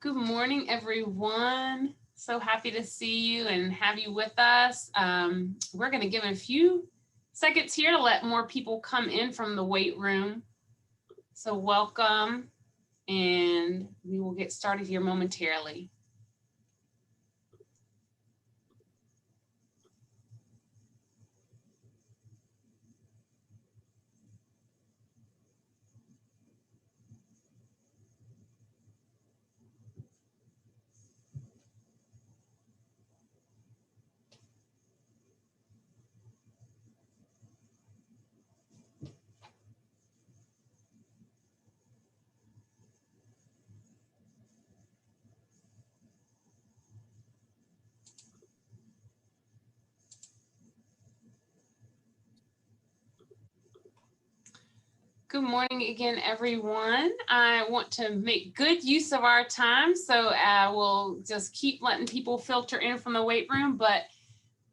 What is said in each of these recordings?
Good morning, everyone. So happy to see you and have you with us. We're going to give a few seconds here to let more people come in from the weight room. So welcome, and we will get started here momentarily. Good morning again, everyone. I want to make good use of our time, so we'll just keep letting people filter in from the weight room, but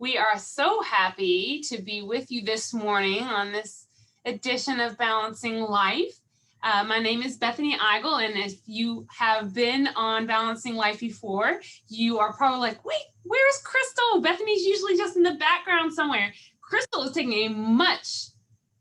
we are so happy to be with you this morning on this edition of Balancing Life. My name is Bethany Eigel, and if you have been on Balancing Life before, you are probably like, wait, where's Crystal? Bethany's usually just in the background somewhere. Crystal is taking a much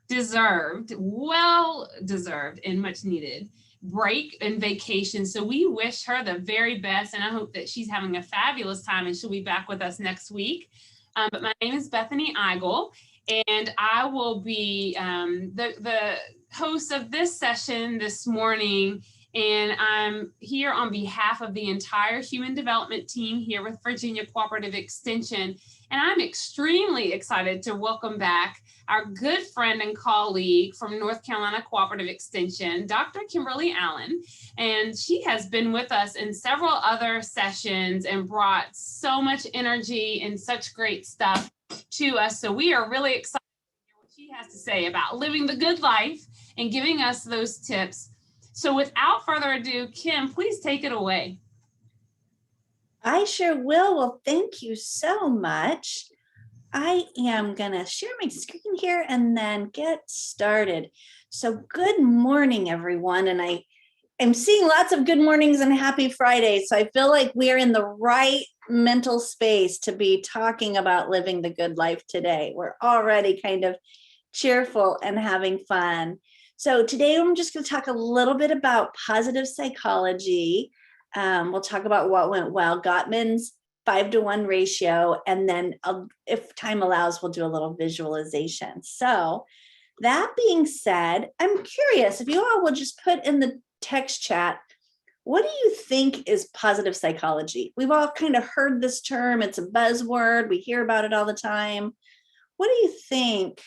deserved, well-deserved and much needed break and vacation. So we wish her the very best, and I hope that she's having a fabulous time and she'll be back with us next week. But my name is Bethany Eigel, and I will be the host of this session this morning. And I'm here on behalf of the entire human development team here with Virginia Cooperative Extension. And I'm extremely excited to welcome back our good friend and colleague from North Carolina Cooperative Extension, Dr. Kimberly Allen. And she has been with us in several other sessions and brought so much energy and such great stuff to us. So we are really excited to hear what she has to say about living the good life and giving us those tips. So without further ado, Kim, please take it away. I sure will. Well, thank you so much. I am going to share my screen here and then get started. So good morning, everyone. And I'm seeing lots of good mornings and happy Friday. So I feel like we're in the right mental space to be talking about living the good life today. We're already kind of cheerful and having fun. So today I'm just going to talk a little bit about positive psychology. We'll talk about what went well, Gottman's 5-to-1 ratio, and then if time allows, we'll do a little visualization. So that being said, I'm curious if you all will just put in the text chat, what do you think is positive psychology? We've all kind of heard this term. It's a buzzword. We hear about it all the time. What do you think?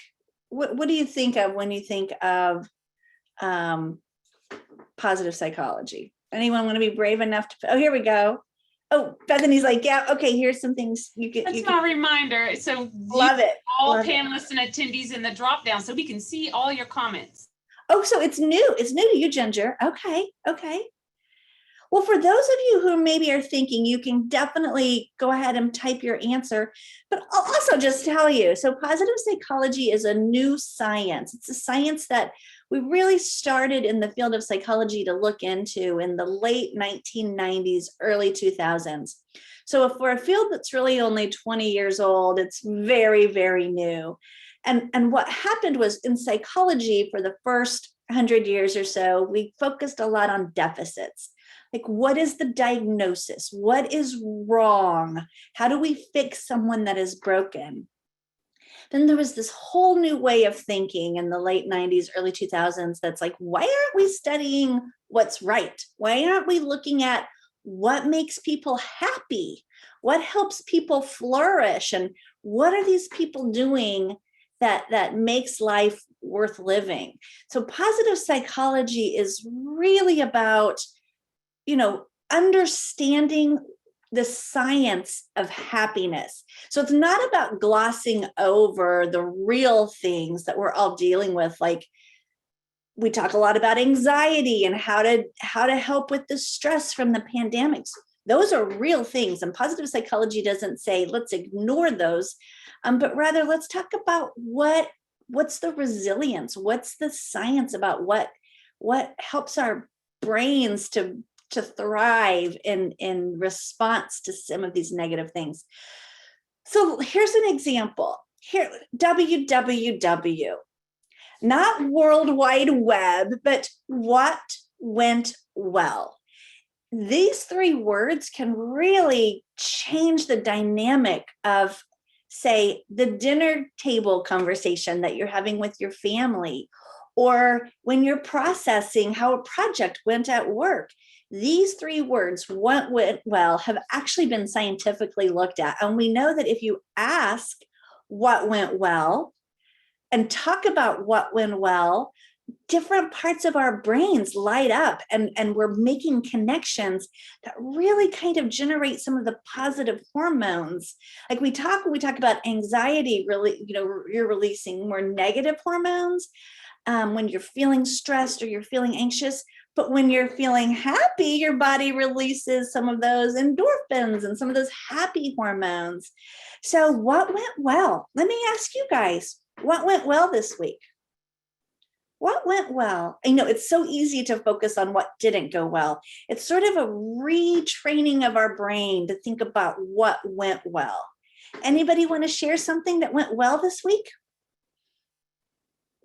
What do you think of when you think of positive psychology? Anyone want to be brave enough to? Oh, here we go. Oh, Bethany's like, yeah, okay, here's some things you can. That's my reminder. So love it. All panelists and attendees in the drop down so we can see all your comments. Oh, so it's new. It's new to you, Ginger. Okay. Well, for those of you who maybe are thinking, you can definitely go ahead and type your answer, but I'll also just tell you, so positive psychology is a new science. It's a science that we really started in the field of psychology to look into in the late 1990s, early 2000s. So if for a field that's really only 20 years old, it's very, very new. And what happened was in psychology for the first 100 years or so, we focused a lot on deficits. Like, what is the diagnosis? What is wrong? How do we fix someone that is broken? Then there was this whole new way of thinking in the late 90s, early 2000s that's like, why aren't we studying what's right? Why aren't we looking at what makes people happy? What helps people flourish? And what are these people doing that makes life worth living? So positive psychology is really about understanding the science of happiness. So it's not about glossing over the real things that we're all dealing with. Like, we talk a lot about anxiety and how to help with the stress from the pandemics. Those are real things. And positive psychology doesn't say, let's ignore those, but rather let's talk about what's the resilience? What's the science about what helps our brains to to thrive in response to some of these negative things. So here's an example. Here, www, not World Wide Web, but what went well. These three words can really change the dynamic of, say, the dinner table conversation that you're having with your family, or when you're processing how a project went at work. These three words, what went well, have actually been scientifically looked at. And we know that if you ask what went well and talk about what went well, different parts of our brains light up, and we're making connections that really kind of generate some of the positive hormones. Like we talk about anxiety, really, you're releasing more negative hormones when you're feeling stressed or you're feeling anxious. But when you're feeling happy, your body releases some of those endorphins and some of those happy hormones. So what went well? Let me ask you guys, what went well this week? What went well? I know it's so easy to focus on what didn't go well. It's sort of a retraining of our brain to think about what went well. Anybody want to share something that went well this week?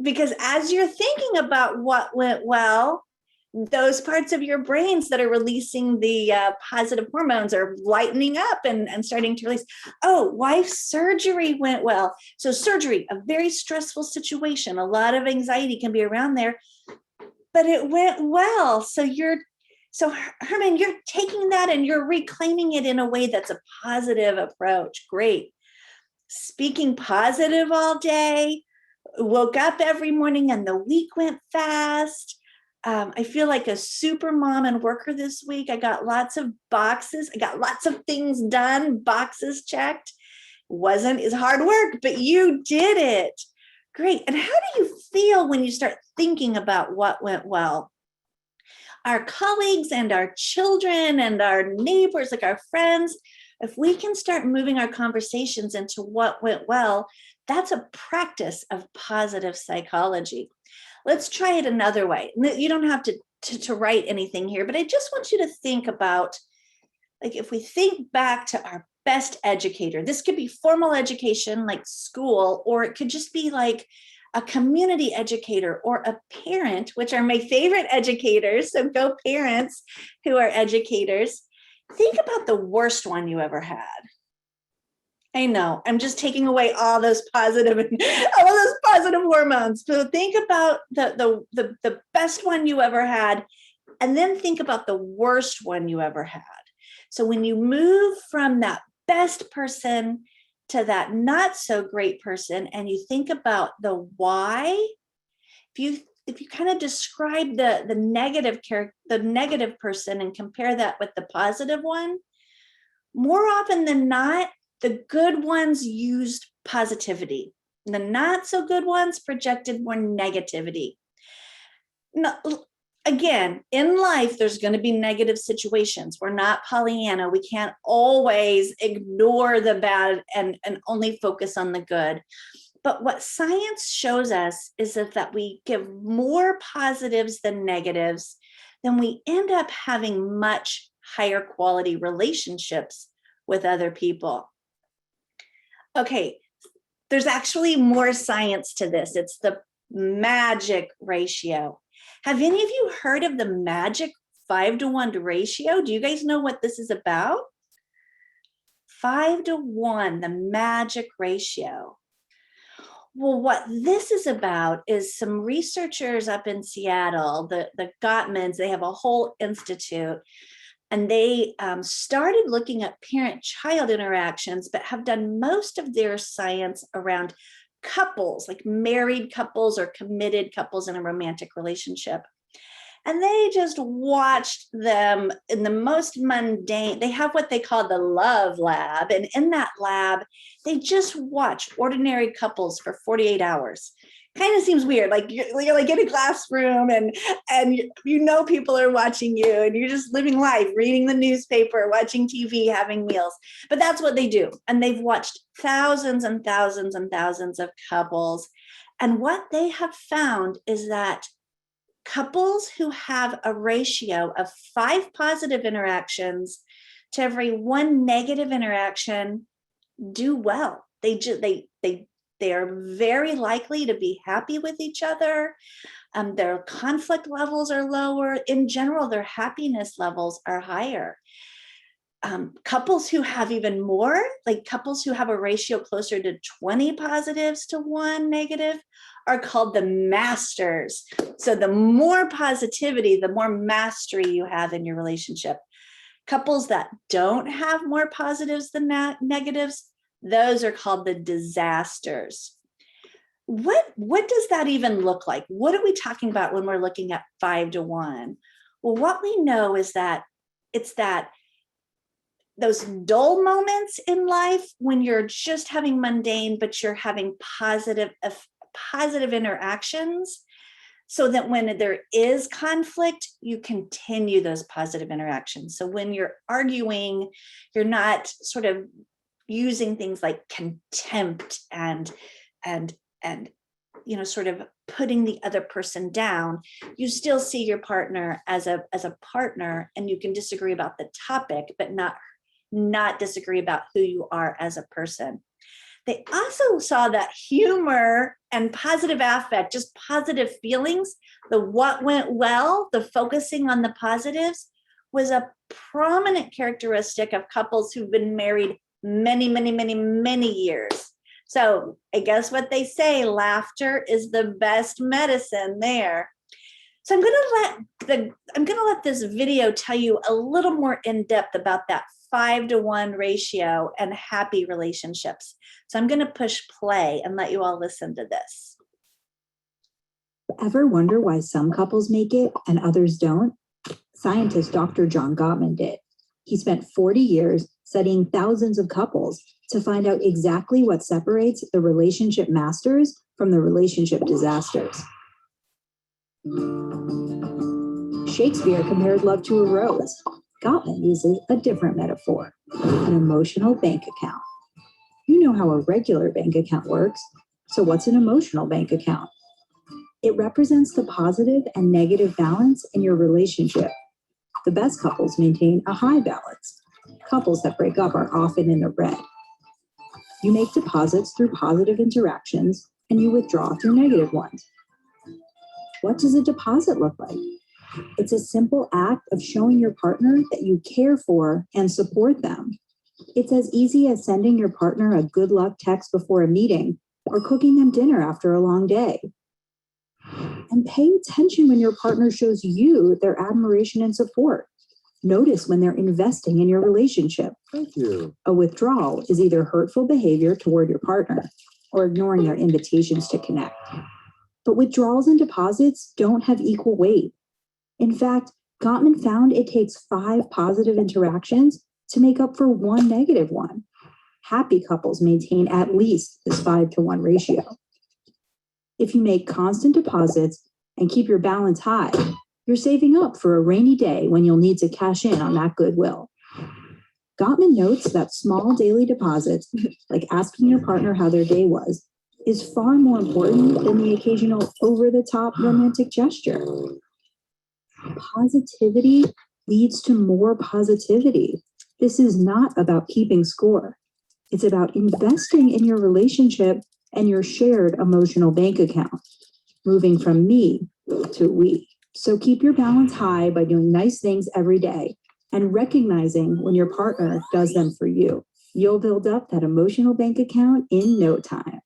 Because as you're thinking about what went well, those parts of your brains that are releasing the positive hormones are lightening up and starting to release. Oh, wife's surgery went well. So surgery, a very stressful situation. A lot of anxiety can be around there, but it went well. So Herman, you're taking that and you're reclaiming it in a way that's a positive approach. Great. Speaking positive all day, woke up every morning and the week went fast. I feel like a super mom and worker this week. I got lots of boxes. I got lots of things done, boxes checked. It's hard work, but you did it. Great. And how do you feel when you start thinking about what went well? Our colleagues and our children and our neighbors, like our friends, if we can start moving our conversations into what went well, that's a practice of positive psychology. Let's try it another way. You don't have to write anything here, but I just want you to think about, like, if we think back to our best educator, this could be formal education like school, or it could just be like a community educator or a parent, which are my favorite educators. So go parents who are educators. Think about the worst one you ever had. I know, I'm just taking away all those positive hormones. So think about the best one you ever had, and then think about the worst one you ever had. So when you move from that best person to that not so great person, and you think about the why, if you kind of describe the negative person and compare that with the positive one, more often than not, the good ones used positivity. The not so good ones projected more negativity. Now, again, in life, there's going to be negative situations. We're not Pollyanna. We can't always ignore the bad and only focus on the good. But what science shows us is that we give more positives than negatives, then we end up having much higher quality relationships with other people. Okay, there's actually more science to this. It's the magic ratio. Have any of you heard of the magic 5-to-1 ratio? Do you guys know what this is about? 5-to-1, the magic ratio. Well, what this is about is some researchers up in Seattle, the Gottmans, they have a whole institute, and they started looking at parent-child interactions, but have done most of their science around couples, like married couples or committed couples in a romantic relationship. And they just watched them in the most mundane. They have what they call the love lab. And in that lab, they just watch ordinary couples for 48 hours. Kind of seems weird. Like you're like in a classroom and you know people are watching you and you're just living life, reading the newspaper, watching TV, having meals. But that's what they do. And they've watched thousands and thousands and thousands of couples. And what they have found is that couples who have a ratio of 5 positive interactions to every 1 negative interaction do well. They are very likely to be happy with each other. Their conflict levels are lower. In general, their happiness levels are higher. Couples who have even more, like couples who have a ratio closer to 20 positives to 1 negative, are called the masters. So the more positivity, the more mastery you have in your relationship. Couples that don't have more positives than negatives, those are called the disasters. What does that even look like? What are we talking about when we're looking at 5 to 1? Well, what we know is that it's that those dull moments in life when you're just having mundane, but you're having positive interactions, so that when there is conflict, you continue those positive interactions. So when you're arguing, you're not sort of using things like contempt and sort of putting the other person down. You still see your partner as a partner, and you can disagree about the topic, but not disagree about who you are as a person. They also saw that humor and positive affect, just positive feelings, the what went well, the focusing on the positives, was a prominent characteristic of couples who've been married many, many, many, many years. So I guess what they say, laughter is the best medicine there. So I'm going to let this video tell you a little more in depth about that 5 to 1 ratio and happy relationships. So I'm going to push play and let you all listen to this. Ever wonder why some couples make it and others don't? Scientist Dr. John Gottman did. He spent 40 years studying thousands of couples to find out exactly what separates the relationship masters from the relationship disasters. Shakespeare compared love to a rose. Gottman uses a different metaphor, an emotional bank account. You know how a regular bank account works, so what's an emotional bank account? It represents the positive and negative balance in your relationship. The best couples maintain a high balance. Couples that break up are often in the red. You make deposits through positive interactions, and you withdraw through negative ones. What does a deposit look like? It's a simple act of showing your partner that you care for and support them. It's as easy as sending your partner a good luck text before a meeting or cooking them dinner after a long day. And pay attention when your partner shows you their admiration and support. Notice when they're investing in your relationship. Thank you. A withdrawal is either hurtful behavior toward your partner or ignoring their invitations to connect. But withdrawals and deposits don't have equal weight. In fact, Gottman found it takes 5 positive interactions to make up for 1 negative one. Happy couples maintain at least this 5 to 1 ratio. If you make constant deposits and keep your balance high, you're saving up for a rainy day when you'll need to cash in on that goodwill. Gottman notes that small daily deposits, like asking your partner how their day was, is far more important than the occasional over-the-top romantic gesture. Positivity leads to more positivity. This is not about keeping score. It's about investing in your relationship and your shared emotional bank account, moving from me to we. So keep your balance high by doing nice things every day and recognizing when your partner does them for you. You'll build up that emotional bank account in no time.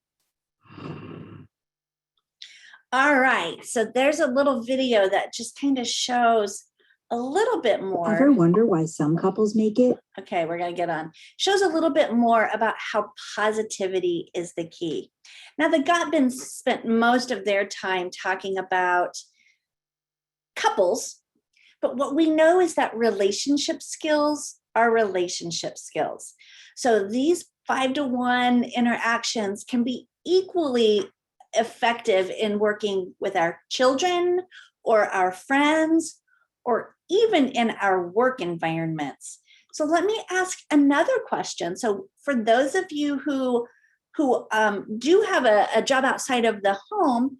All right, so there's a little video that just kind of shows a little bit more. Ever wonder why some couples make it? Okay, we're going to get on. Shows a little bit more about how positivity is the key. Now, the Gottmans spent most of their time talking about couples, but what we know is that relationship skills are relationship skills. So these 5 to 1 interactions can be equally effective in working with our children or our friends or even in our work environments. So let me ask another question. So for those of you who do have a job outside of the home,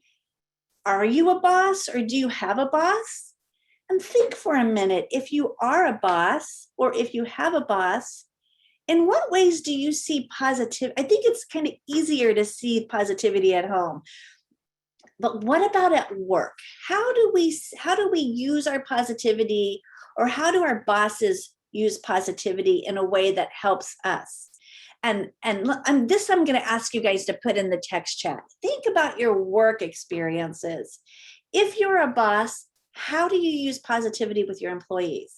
Are you a boss or do you have a boss? And think for a minute, if you are a boss or if you have a boss, in what ways do you see positive? I think it's kind of easier to see positivity at home. But what about at work? How do we use our positivity, or how do our bosses use positivity in a way that helps us? And this I'm going to ask you guys to put in the text chat. Think about your work experiences. If you're a boss, how do you use positivity with your employees?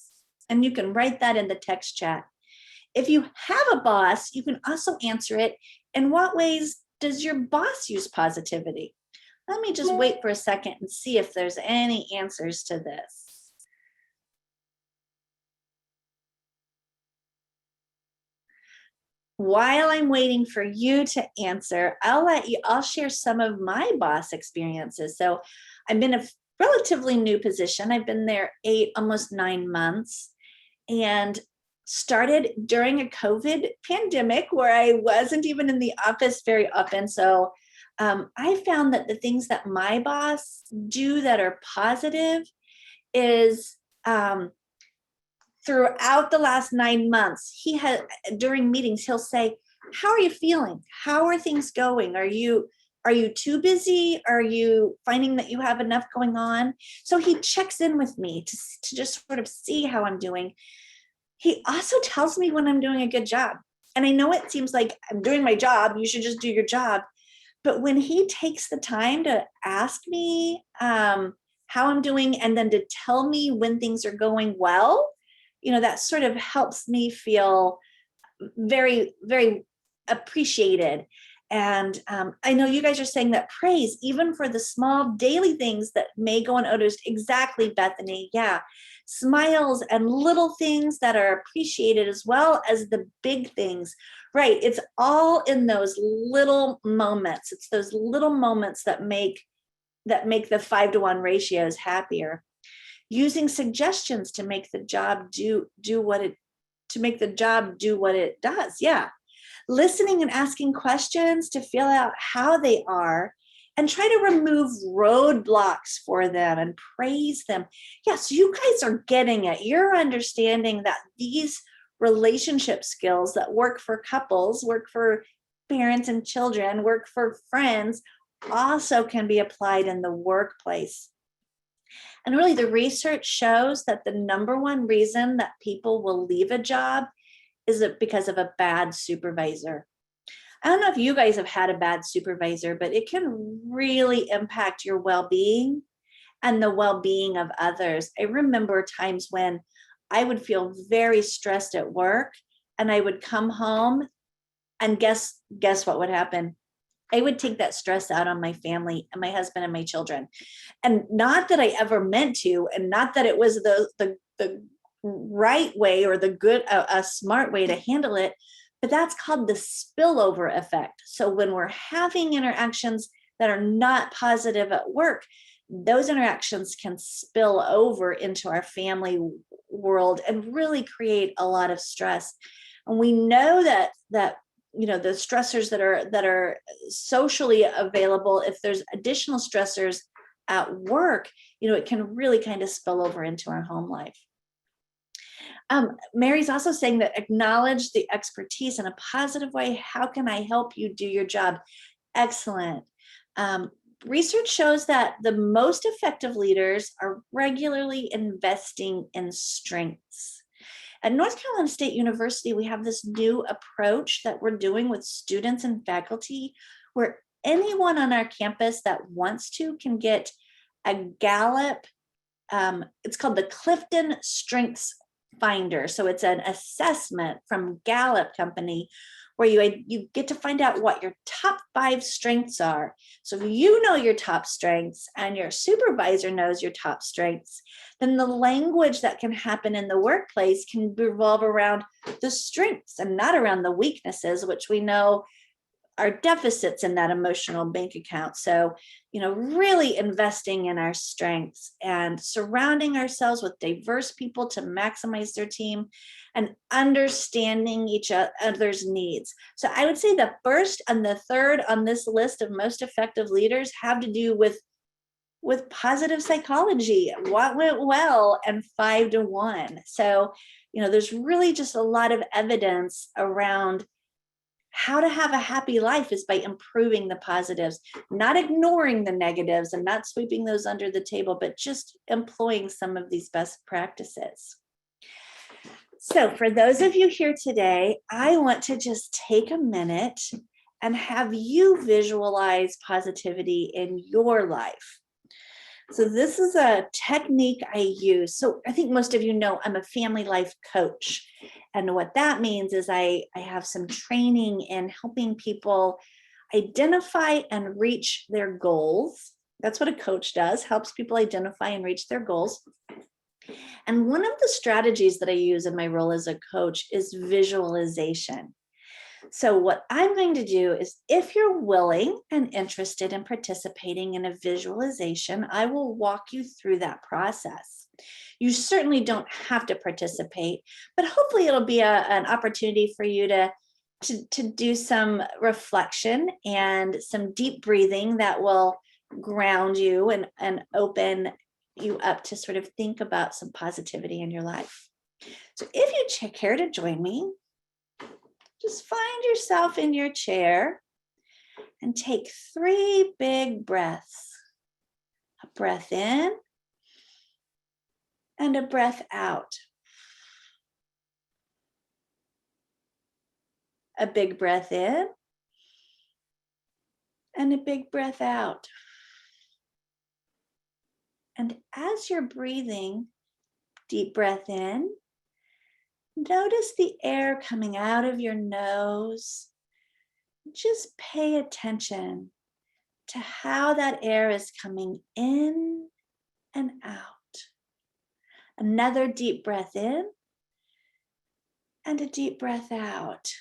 And you can write that in the text chat. If you have a boss, you can also answer it. In what ways does your boss use positivity? Let me just wait for a second and see if there's any answers to this. While I'm waiting for you to answer, I'll share some of my boss experiences. So I'm in a relatively new position. I've been there almost 9 months, and started during a COVID pandemic where I wasn't even in the office very often. So I found that the things that my boss do that are positive is throughout the last 9 months, during meetings, he'll say, how are you feeling? How are things going? Are you too busy? Are you finding that you have enough going on? So he checks in with me to just sort of see how I'm doing. He also tells me when I'm doing a good job. And I know it seems like I'm doing my job, you should just do your job. But when he takes the time to ask me how I'm doing, and then to tell me when things are going well, that sort of helps me feel very, very appreciated. And I know you guys are saying that praise, even for the small daily things that may go unnoticed. Exactly, Bethany. Yeah. Smiles and little things that are appreciated, as well as the big things. Right. It's all in those little moments. It's those little moments that make the 5-to-1 ratios happier. Using suggestions to make the job do what it does. Yeah. Listening and asking questions to feel out how they are, and try to remove roadblocks for them and praise them. Yes, you guys are getting it. You're understanding that these relationship skills that work for couples, work for parents and children, work for friends, also can be applied in the workplace. And really, the research shows that the number one reason that people will leave a job is because of a bad supervisor. I don't know if you guys have had a bad supervisor, but it can really impact your well-being and the well-being of others. I remember times when I would feel very stressed at work, and I would come home, and guess what would happen? I would take that stress out on my family and my husband and my children. And not that I ever meant to, and not that it was the right way or a smart way to handle it, but that's called the spillover effect. So when we're having interactions that are not positive at work, those interactions can spill over into our family world and really create a lot of stress. And we know that the stressors that are socially available, if there's additional stressors at work, it can really kind of spill over into our home life. Mary's also saying that acknowledge the expertise in a positive way. How can I help you do your job? Excellent. Research shows that the most effective leaders are regularly investing in strengths. At North Carolina State University, we have this new approach that we're doing with students and faculty, where anyone on our campus that wants to can get a Gallup. It's called the Clifton Strengths Finder. So it's an assessment from Gallup Company where you get to find out what your top 5 strengths are. So if you know your top strengths and your supervisor knows your top strengths, then the language that can happen in the workplace can revolve around the strengths and not around the weaknesses, which we know are deficits in that emotional bank account. So, really investing in our strengths and surrounding ourselves with diverse people to maximize their team, and understanding each other's needs. So I would say the first and the third on this list of most effective leaders have to do with with positive psychology, what went well, and 5-1. So, there's really just a lot of evidence around how to have a happy life is by improving the positives, not ignoring the negatives and not sweeping those under the table, but just employing some of these best practices. So for those of you here today, I want to just take a minute and have you visualize positivity in your life. So this is a technique I use. So I think most of you know I'm a family life coach. And what that means is I have some training in helping people identify and reach their goals. That's what a coach does, helps people identify and reach their goals. And one of the strategies that I use in my role as a coach is visualization. So what I'm going to do is, if you're willing and interested in participating in a visualization, I will walk you through that process. You certainly don't have to participate, but hopefully it'll be an opportunity for you to do some reflection and some deep breathing that will ground you and open you up to sort of think about some positivity in your life. So if you care to join me, just find yourself in your chair and take 3 big breaths. A breath in and a breath out. A big breath in and a big breath out. And as you're breathing, deep breath in, notice the air coming out of your nose. Just pay attention to how that air is coming in and out. Another deep breath in and a deep breath out.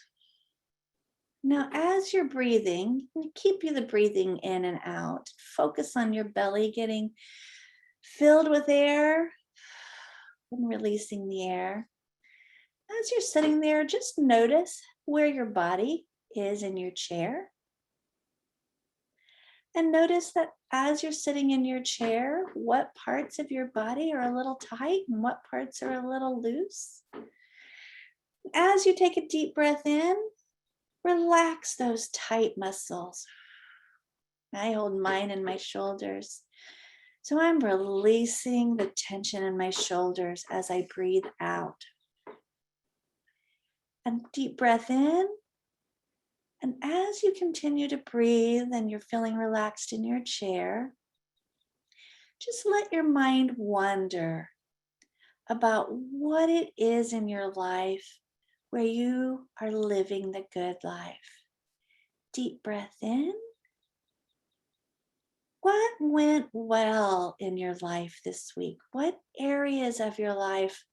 Now, as you're breathing, keep the breathing in and out. Focus on your belly getting filled with air and releasing the air. As you're sitting there, just notice where your body is in your chair. And notice that as you're sitting in your chair, what parts of your body are a little tight and what parts are a little loose. As you take a deep breath in, relax those tight muscles. I hold mine in my shoulders. So I'm releasing the tension in my shoulders as I breathe out. And deep breath in. And as you continue to breathe and you're feeling relaxed in your chair, just let your mind wander about what it is in your life where you are living the good life. Deep breath in. What went well in your life this week? What areas of your life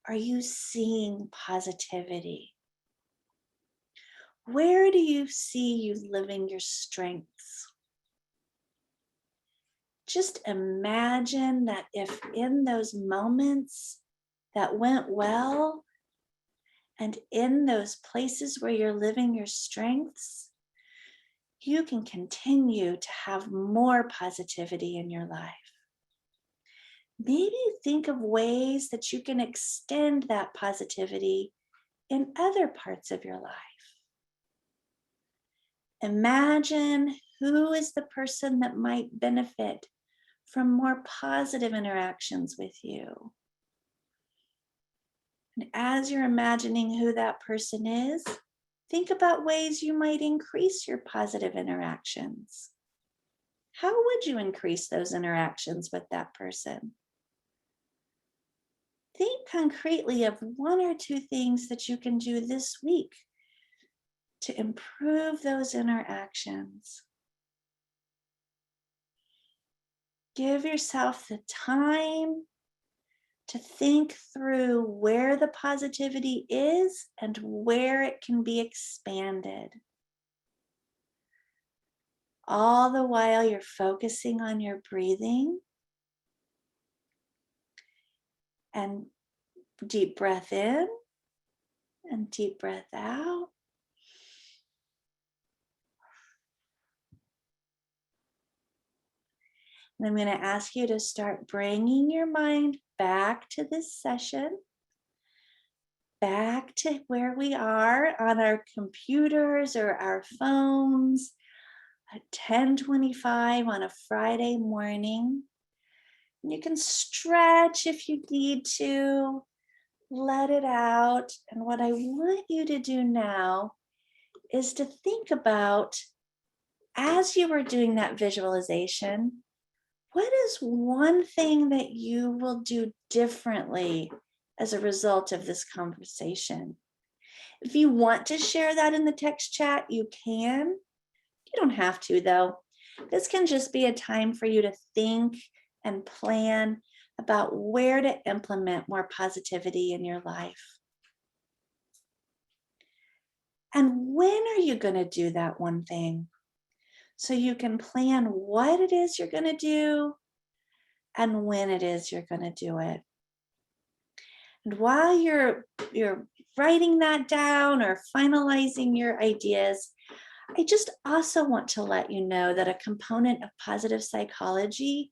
are you seeing positivity? Where do you see you living your strengths? Just imagine that if in those moments that went well, and in those places where you're living your strengths, you can continue to have more positivity in your life. Maybe think of ways that you can extend that positivity in other parts of your life. Imagine who is the person that might benefit from more positive interactions with you. And as you're imagining who that person is, think about ways you might increase your positive interactions. How would you increase those interactions with that person? Think concretely of 1 or 2 things that you can do this week to improve those interactions. Give yourself the time to think through where the positivity is and where it can be expanded. All the while you're focusing on your breathing and deep breath in and deep breath out. And I'm going to ask you to start bringing your mind back to this session, back to where we are on our computers or our phones at 10:25 on a Friday morning. And you can stretch if you need to, let it out. And what I want you to do now is to think about, as you were doing that visualization, what is one thing that you will do differently as a result of this conversation? If you want to share that in the text chat, you can. You don't have to, though. This can just be a time for you to think and plan about where to implement more positivity in your life. And when are you going to do that one thing? So you can plan what it is you're going to do and when it is you're going to do it. And while you're writing that down or finalizing your ideas, I just also want to let you know that a component of positive psychology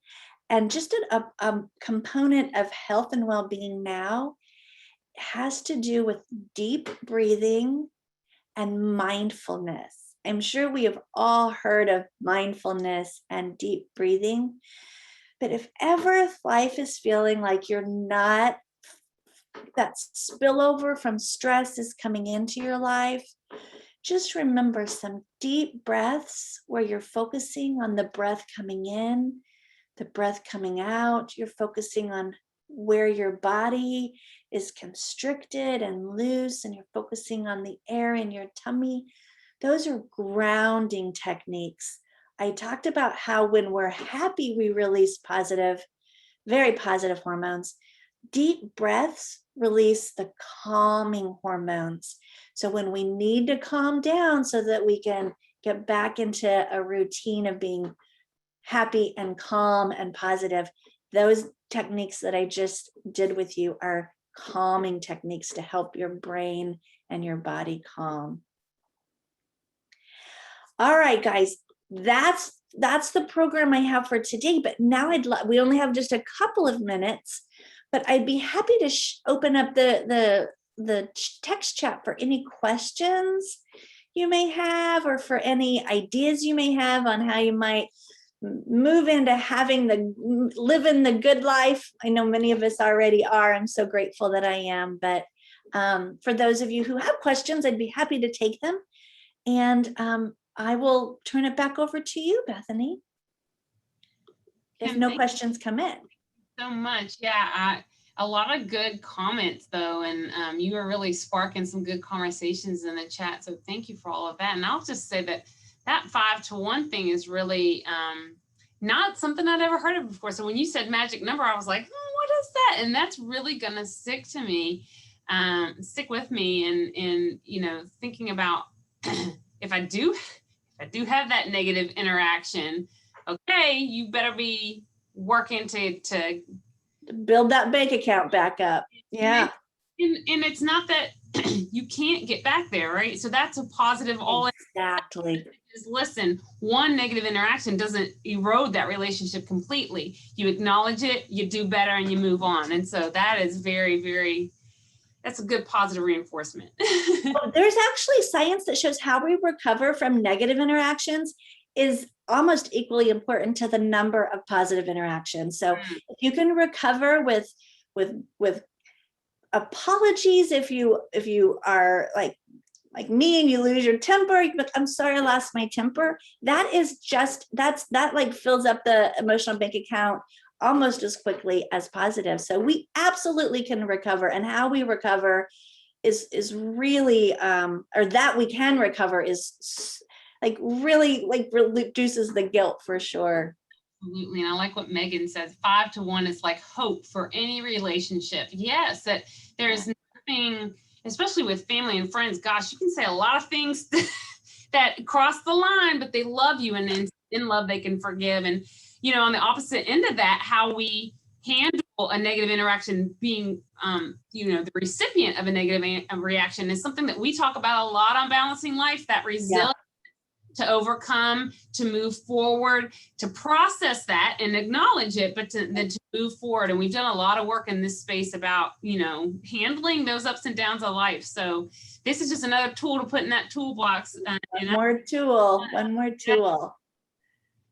and just a component of health and well-being now has to do with deep breathing and mindfulness. I'm sure we have all heard of mindfulness and deep breathing, but if ever life is feeling like you're not, that spillover from stress is coming into your life, just remember some deep breaths where you're focusing on the breath coming in, the breath coming out. You're focusing on where your body is constricted and loose, and you're focusing on the air in your tummy. Those are grounding techniques. I talked about how when we're happy, we release positive, very positive hormones. Deep breaths release the calming hormones. So when we need to calm down so that we can get back into a routine of being happy and calm and positive, those techniques that I just did with you are calming techniques to help your brain and your body calm. All right, guys, that's the program I have for today. But now we only have just a couple of minutes, but I'd be happy to open up the text chat for any questions you may have, or for any ideas you may have on how you might move into living the good life. I know many of us already are. I'm so grateful that I am. But for those of you who have questions, I'd be happy to take them. And I will turn it back over to you, Bethany, if Kim, no thank questions come in. you so much. Yeah, a lot of good comments though, and you were really sparking some good conversations in the chat. So thank you for all of that. And I'll just say that 5-to-1 thing is really not something I'd ever heard of before. So when you said magic number, I was like, what is that? And that's really gonna stick with me, and thinking about if I do have that negative interaction, okay, you better be working to build that bank account back up. Yeah. And it's not that you can't get back there, right? So that's a positive all exactly. Is listen, one negative interaction doesn't erode that relationship completely. You acknowledge it, you do better, and you move on. And so that is very, very, that's a good positive reinforcement. There's actually science that shows how we recover from negative interactions is almost equally important to the number of positive interactions. So if you can recover with apologies, if you are like me and you lose your temper, but I'm sorry I lost my temper, that like fills up the emotional bank account almost as quickly as positive. So we absolutely can recover, and how we recover is really or that we can recover is really reduces the guilt for sure. Absolutely. And I like what Megan says, 5-to-1 is like hope for any relationship. Yes, that there's nothing, especially with family and friends, gosh, you can say a lot of things that cross the line, but they love you, and in love they can forgive. And on the opposite end of that, how we handle a negative interaction, being the recipient of a negative reaction, is something that we talk about a lot on Balancing Life, that resilience to overcome, to move forward, to process that and acknowledge it, but then to move forward. And we've done a lot of work in this space about, handling those ups and downs of life. So this is just another tool to put in that toolbox. One more tool.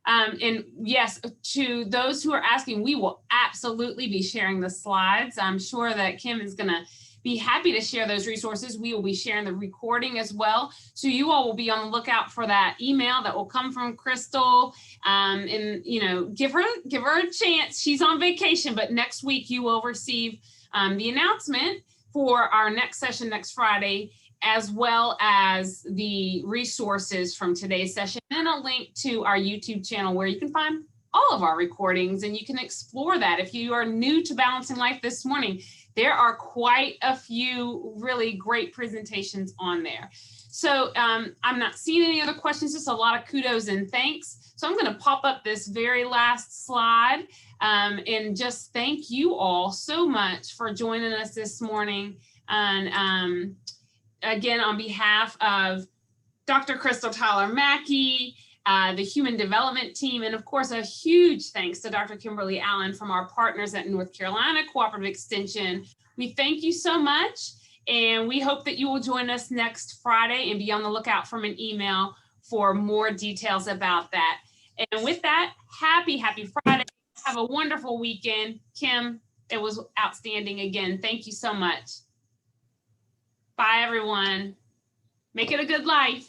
And yes, to those who are asking, we will absolutely be sharing the slides. I'm sure that Kim is going to be happy to share those resources. We will be sharing the recording as well. So you all will be on the lookout for that email that will come from Crystal. And give her a chance. She's on vacation, but next week you will receive the announcement for our next session next Friday, as well as the resources from today's session and a link to our YouTube channel where you can find all of our recordings and you can explore that. If you are new to Balancing Life this morning, there are quite a few really great presentations on there. So I'm not seeing any other questions, just a lot of kudos and thanks. So I'm going to pop up this very last slide and just thank you all so much for joining us this morning. And again, on behalf of Dr. Crystal Tyler-Mackey, the Human Development Team, and of course, a huge thanks to Dr. Kimberly Allen from our partners at North Carolina Cooperative Extension. We thank you so much, and we hope that you will join us next Friday and be on the lookout from an email for more details about that. And with that, happy Friday. Have a wonderful weekend. Kim, it was outstanding again. Thank you so much. Bye, everyone. Make it a good life.